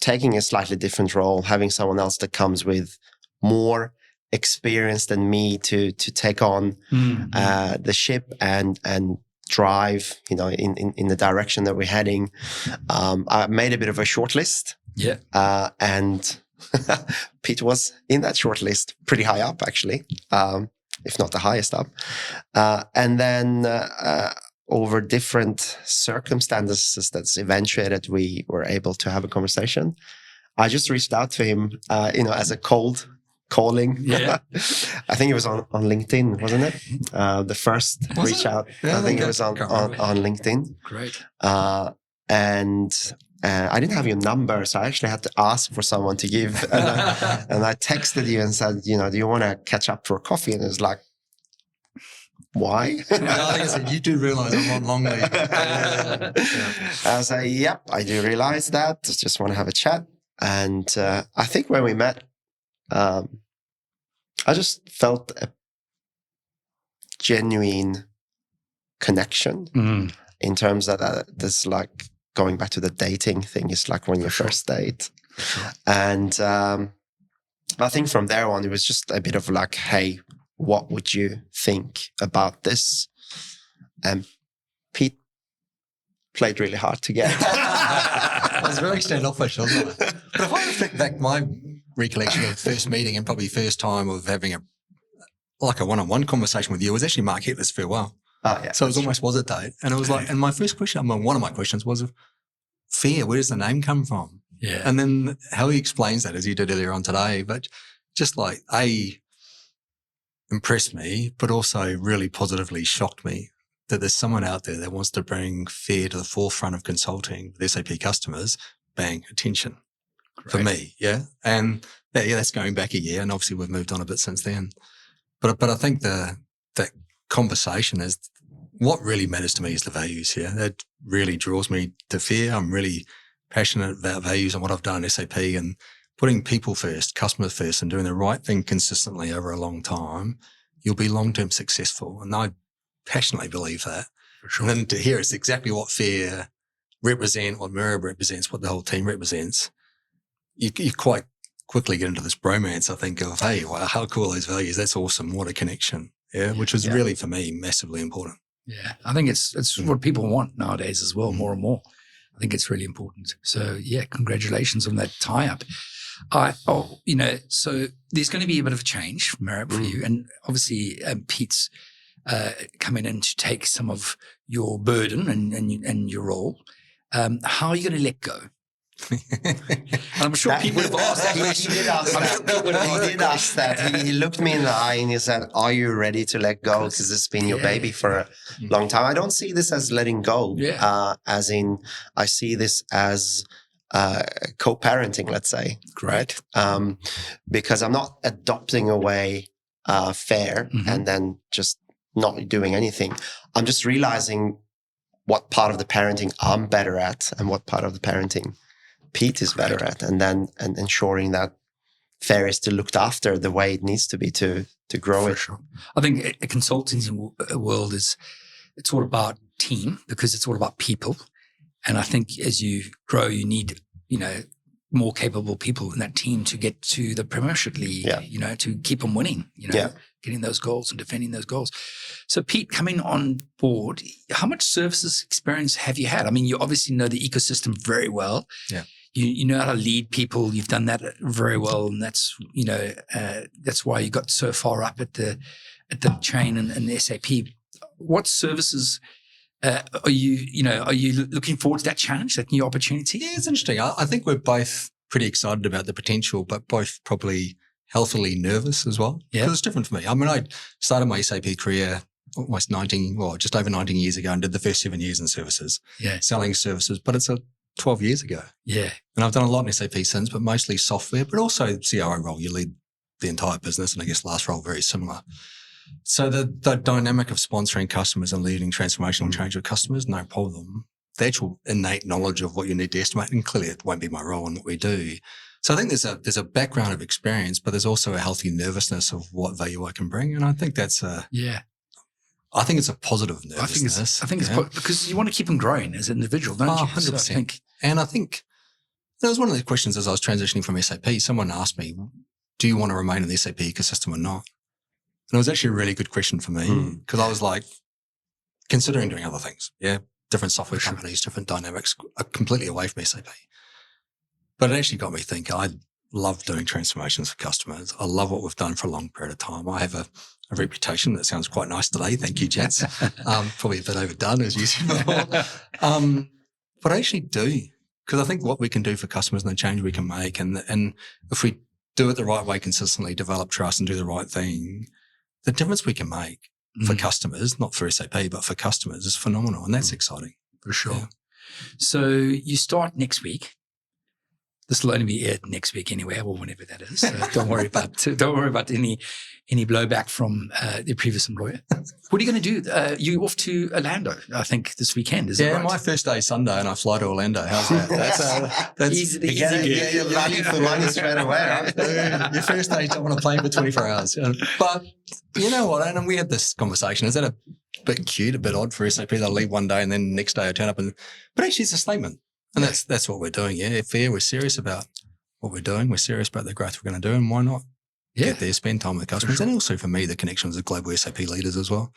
taking a slightly different role, having someone else that comes with more experience than me to take on the ship and drive, in the direction that we're heading. I made a bit of a short list.
Yeah.
And Pete was in that short list, pretty high up, actually, if not the highest up. And then over different circumstances that's eventuated, we were able to have a conversation. I just reached out to him, as a cold calling.
Yeah.
I think it was on LinkedIn, wasn't it? The first reach out.
Yeah,
I think it was on LinkedIn.
Great.
And I didn't have your number, so I actually had to ask for someone to give. And I texted you and said, do you want to catch up for a coffee? And it was like, why?
Like I said, you do realize I'm on long leave.
I was like, yep, I do realize that. Just want to have a chat. And I think when we met, I just felt a genuine connection in terms that this, like, going back to the dating thing, is like when you first date. And I think from there on, it was just a bit of like, hey, what would you think about this? And Pete played really hard to get.
I was very standoffish, wasn't I? But if I reflect back my recollection of first meeting and probably first time of having a one-on-one conversation with you, was actually Mark Hitler's farewell.
Oh, yeah.
So it was almost was a date. And it was like, and my first question, one of my questions was, FAIR, where does the name come from?
Yeah.
And then how he explains that, as you did earlier on today, but just like, impressed me, but also really positively shocked me that there's someone out there that wants to bring FAIR to the forefront of consulting with SAP customers. Bang, attention.
Great.
For me. Yeah. And that's going back a year. And obviously we've moved on a bit since then. But I think that conversation is what really matters to me is the values here. That really draws me to FAIR. I'm really passionate about values and what I've done in SAP and putting people first, customers first, and doing the right thing consistently over a long time, you'll be long-term successful. And I passionately believe that.
For sure.
And then to hear it's exactly what FAIR represent, what Mehrab represents, what the whole team represents, you quite quickly get into this bromance, I think, of, hey, wow, how cool are those values? That's awesome. What a connection. Yeah, which was really, for me, massively important.
Yeah, I think it's what people want nowadays as well, more and more. I think it's really important. So, yeah, congratulations on that tie-up. So there's going to be a bit of a change, Mehrab, for you. And obviously, Pete's coming in to take some of your burden and your role. How are you going to let go? And I'm sure people would have asked that question.
He did ask that. He looked me in the eye and he said, are you ready to let go? Because this has been your baby for a long time. I don't see this as letting go, as in I see this as co-parenting, let's say.
Great.
Because I'm not adopting away FAIR and then just not doing anything. I'm just realizing what part of the parenting I'm better at and what part of the parenting Pete is better at, and ensuring that FAIR is to look after the way it needs to be to grow
For
it.
sure. I think a consulting world it's all about team, because it's all about people. And I think as you grow, you need, more capable people in that team to get to the Premiership League, to keep them winning, getting those goals and defending those goals. So Pete, coming on board, how much services experience have you had? I mean, you obviously know the ecosystem very well.
Yeah.
You know how to lead people. You've done that very well. And that's, that's why you got so far up at the chain and the SAP. What services are you looking forward to that challenge, that new opportunity?
Yeah, it's interesting. I think we're both pretty excited about the potential, but both probably healthily nervous as well.
Yeah.
Because it's different for me. I mean, I started my SAP career just over 19 years ago and did the first 7 years in services, selling services, but it's 12 years ago.
Yeah.
And I've done a lot in SAP since, but mostly software, but also CRO role. You lead the entire business, and I guess last role very similar. So the dynamic of sponsoring customers and leading transformational change with customers, no problem. The actual innate knowledge of what you need to estimate, and clearly it won't be my role in what we do. So I think there's a background of experience, but there's also a healthy nervousness of what value I can bring. And I think that's I think it's a positive nervousness.
I think it's because you want to keep them growing as an individual, don't you?
100%. And I think that was one of the questions as I was transitioning from SAP. Someone asked me, do you want to remain in the SAP ecosystem or not? And it was actually a really good question for me, because I was like considering doing other things. Yeah. Different software companies, different dynamics, completely away from SAP. But it actually got me thinking. I love doing transformations for customers. I love what we've done for a long period of time. I have a reputation that sounds quite nice today. Thank you, gents. Probably a bit overdone, as usual. But I actually do, because I think what we can do for customers and the change we can make, and if we do it the right way consistently, develop trust and do the right thing, the difference we can make for customers, not for SAP, but for customers, is phenomenal. And that's exciting.
For sure.
Yeah.
So you start next week. This will only be aired next week anyway, or whenever that is. So don't worry about any blowback from the previous employer. What are you going to do? You're off to Orlando, I think, this weekend. Is that right?
My first day is Sunday, and I fly to Orlando. How's that? That's
easy.
You're value for money straight away, right?
Your first day, you don't want to play for 24 hours. But you know what? And we had this conversation. Is that a bit cute, a bit odd for SAP? They'll leave one day, and then the next day I turn up, but actually it's a statement. And that's what we're doing. Yeah, FAIR, we're serious about what we're doing. We're serious about the growth we're going to do, and why not get there, spend time with customers, and also for me, the connections with global SAP leaders as well.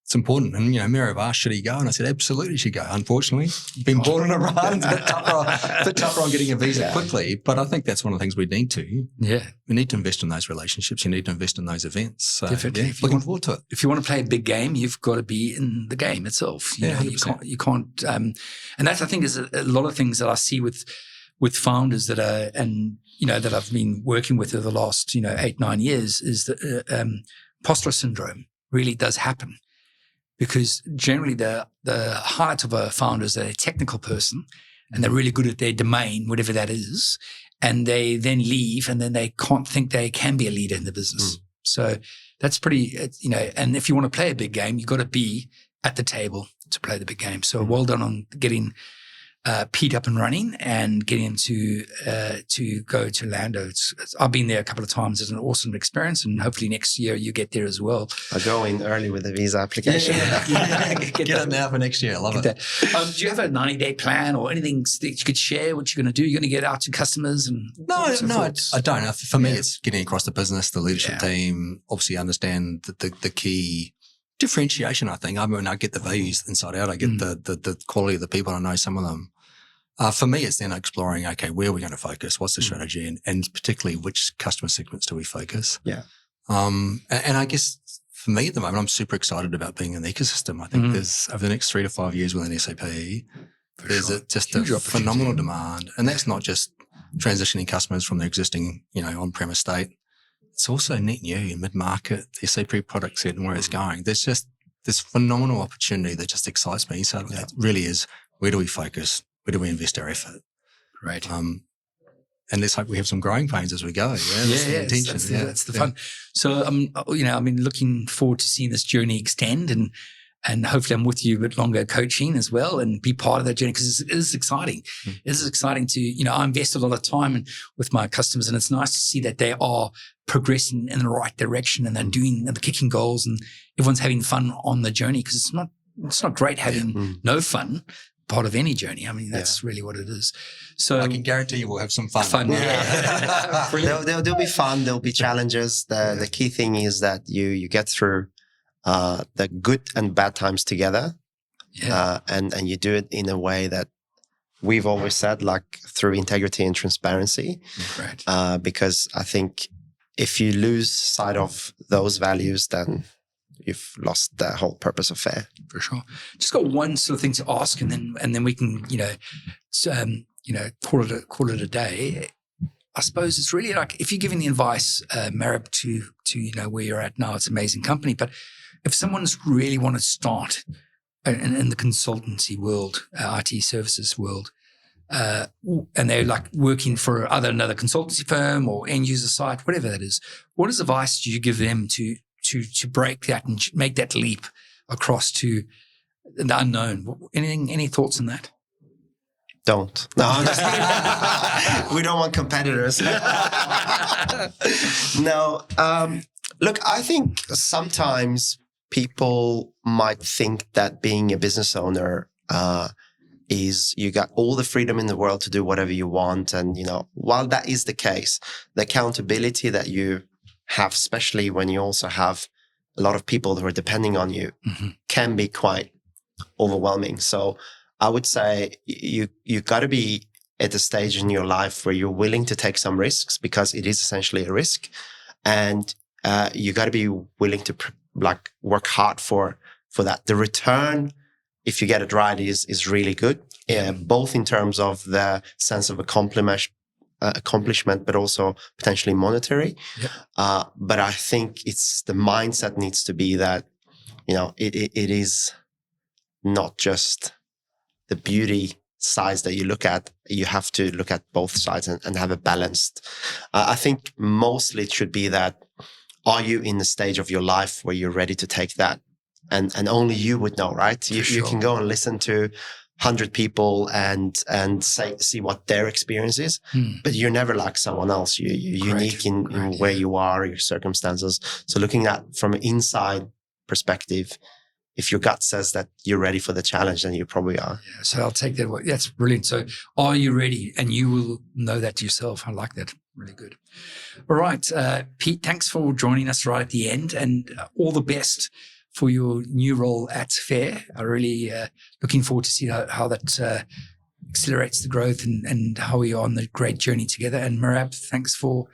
It's important. And Mehrab asked, should he go? And I said, absolutely, should go. Unfortunately, been born on Iran. It's a bit tougher on getting a visa quickly. But I think that's one of the things we need to. Yeah, we need to invest in those relationships. You need to invest in those events. So,
definitely.
Looking forward to it.
If you want to play a big game, you've got to be in the game itself. You can't. And that's, I think, is a lot of things that I see with founders that are, and that I've been working with over the last 8-9 years, is that imposter syndrome really does happen. Because generally the heart of a founder is a technical person, and they're really good at their domain, whatever that is, and they then leave, and then they can't think they can be a leader in the business. So that's pretty, and if you want to play a big game, you've got to be at the table to play the big game. So well done on getting Pete up and running and getting him to go to Orlando. I've been there a couple of times. It's an awesome experience, and hopefully next year you get there as well.
I'll go in early with the visa application.
Get it now for next year. I love it.
Do you have a 90-day plan or anything that you could share what you're going to do? You're going to get out to customers? And
No, I don't. For me, it's getting across the business, the leadership team, obviously understand the key differentiation, I think. I mean, I get the values inside out. I get the quality of the people. I know some of them. For me, it's then exploring, okay, where are we going to focus? What's the strategy? And particularly, which customer segments do we focus? Yeah. And I guess for me at the moment, I'm super excited about being in the ecosystem. I think there's, over the next 3 to 5 years within SAP, there's just a phenomenal demand. And that's not just transitioning customers from their existing, on-premise state. It's also net new in mid-market, the SAP product set and where it's going. There's just this phenomenal opportunity that just excites me. So it really is, where do we focus? Where do we invest our effort?
Right.
And let's hope we have some growing pains as we go.
That's the fun. So, I've been looking forward to seeing this journey extend, and And hopefully I'm with you a bit longer coaching as well and be part of that journey because it is exciting. It is exciting to, I invest a lot of time with my customers, and it's nice to see that they are progressing in the right direction and they're doing the kicking goals and everyone's having fun on the journey, because it's not great having no fun part of any journey. I mean, that's really what it is. So
I can guarantee you we'll have some fun.
Yeah.
There'll be fun. There'll be challenges. The key thing is that you get through the good and bad times together.
Yeah.
And you do it in a way that we've always said, like through integrity and transparency.
Right.
Because I think if you lose sight of those values, then you've lost the whole purpose of FAIR.
For sure. Just got one sort of thing to ask, and then we can, call it a day. I suppose it's really like, if you're giving the advice, Mehrab, to where you're at now, it's an amazing company. But if someone's really want to start in the consultancy world, IT services world, and they're like working for another consultancy firm or end user site, whatever that is, what advice do you give them to break that and make that leap across to the unknown? Any thoughts on that?
Don't. No, I'm just kidding. We don't want competitors. No. Look, I think sometimes people might think that being a business owner is you got all the freedom in the world to do whatever you want. And, while that is the case, the accountability that you have, especially when you also have a lot of people who are depending on you, can be quite overwhelming. So I would say you got to be at a stage in your life where you're willing to take some risks, because it is essentially a risk. And you got to be willing to work hard for that. The return, if you get it right, is really good, both in terms of the sense of accomplishment, but also potentially monetary. Yep. But I think it's the mindset needs to be that, it is not just the beauty sides that you look at. You have to look at both sides and have a balanced. I think mostly it should be that, are you in the stage of your life where you're ready to take that? And only you would know, right? You can go and listen to 100 people and see what their experience is, but you're never like someone else. You're unique in where you are, your circumstances. So looking at from an inside perspective, if your gut says that you're ready for the challenge, then you probably are.
Yeah, so I'll take that. That's brilliant. So are you ready? And you will know that yourself. I like that. Really good. All right. Pete, thanks for joining us right at the end, and all the best for your new role at FAIR. I really looking forward to see how that accelerates the growth and how we are on the great journey together. And Mehrab, thanks for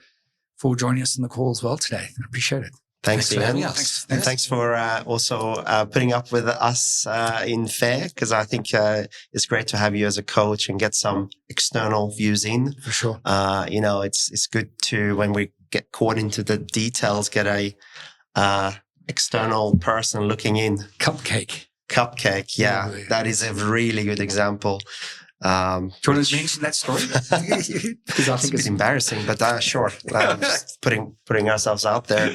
joining us on the call as well today. I appreciate it.
Thanks
for
Ian.
having us.
And thanks for also putting up with us in FAIR, because I think it's great to have you as a coach and get some external views in.
For sure.
It's good to, when we get caught into the details, get a external person looking in.
Cupcake.
Yeah. That is a really good example.
Do you want to mention that story? Because I think
it's embarrassing, but sure. Just putting ourselves out there.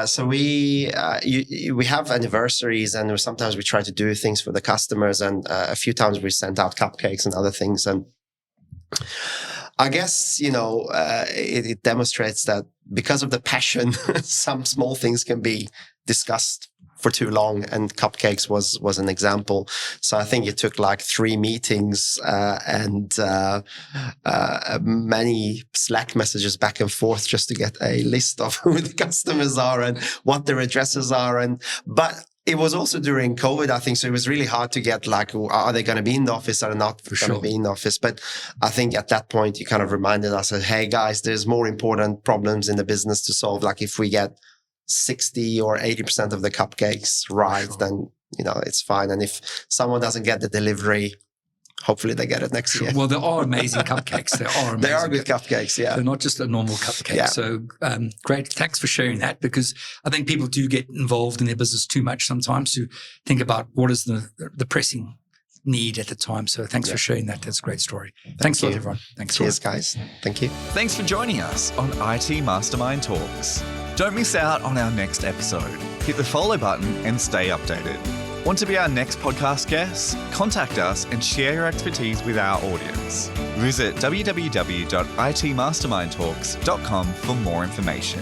So we have anniversaries, and sometimes we try to do things for the customers, and a few times we sent out cupcakes and other things. And I guess, it demonstrates that because of the passion, some small things can be discussed for too long, and cupcakes was an example. So I think it took like 3 meetings and many Slack messages back and forth just to get a list of who the customers are and what their addresses are. But it was also during COVID, I think, so it was really hard to get are they going to be in the office or not going to be in the office? But I think at that point, you kind of reminded us that, hey guys, there's more important problems in the business to solve. Like if we get 60 or 80% of the cupcakes right, then, it's fine. And if someone doesn't get the delivery, hopefully they get it next year.
Well, there are amazing cupcakes.
They are good cupcakes, yeah.
They're not just a normal cupcake. Yeah. So great. Thanks for sharing that, because I think people do get involved in their business too much sometimes to think about what is the pressing need at the time. So thanks for sharing that. That's a great story. Thanks a lot, everyone. Thanks.
Cheers, guys. Thank you.
Thanks for joining us on IT Mastermind Talks. Don't miss out on our next episode. Hit the follow button and stay updated. Want to be our next podcast guest? Contact us and share your expertise with our audience. Visit www.itmastermindtalks.com for more information.